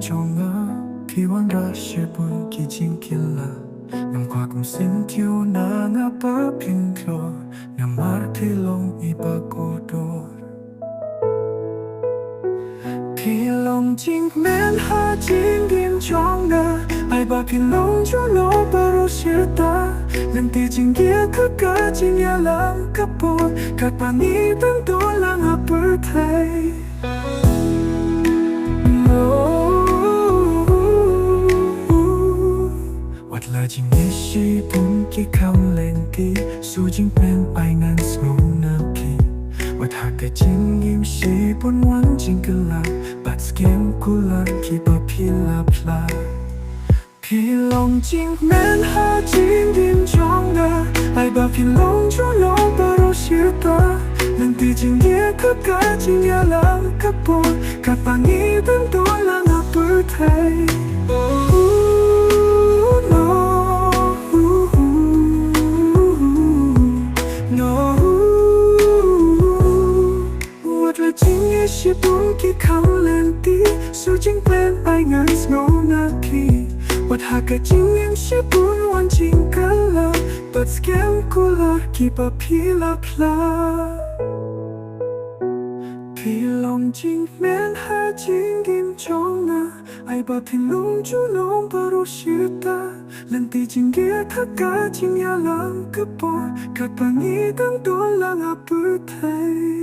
trong ngỡ khi quan ra sẽ buồn khi chính kia là năm qua cùng xin thiếu na ngã ba pin clo năm mar thì lòng y ba cô đô thì lòng chính men ha chính game trong ngỡ ai ba pin lòng cho nó ba ro sẽ ta lần ti chính kia cứ cả chính nhà làm cấp bốn các bạn nghĩ tâm tôi là ngã bờ thầy là chỉ nghe si bún khi không lên kỳ su chính bên ai ngăn sâu nở kỳ và thà cái chính nghiêm si bún ngoan chính cứ là bắt game cú là khi bà pi là pla pi lòng chính men ha chính đêm trong ngờ ai bà pi lòng cho nó bà đâu xưa ta lần ti chính nghe cứ cả chính nhà làm các bộ các bạn nghĩ đến tôi là ngã bờ thầy sẽ buồn khi không lên tí su chính bên ai ngăn ngô na khi vật hạ cái chính em sẽ buồn hoàn chỉnh cả là but scam cooler keep up pila pla pi lòng chính men ha chính kim trong na ai ba pin lung chu lung ba ro shi ta lần ti chính kia thắc cả chính nhà làm cấp bộ các bạn nghĩ tâm tôi là ngã bự thầy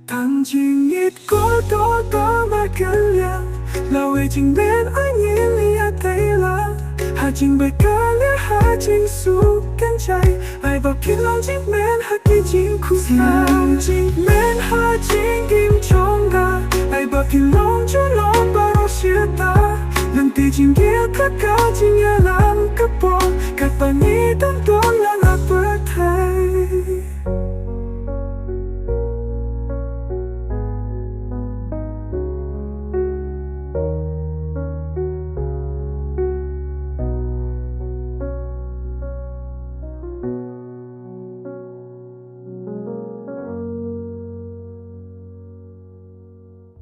thằng chính ít có đó mà cần liang là về chính bên anh nghĩ lia tay là hà chính bởi cả lia hà chính su cánh chạy ai bảo khi lòng chính bên hà kỳ chính khu lòng chính bên hà chính kim trong gà ai bảo khi lòng cho nó bao xưa ta lần ti chính kia tất cả chính nhà làm cấp bộ các bạn nghĩ tâm tôi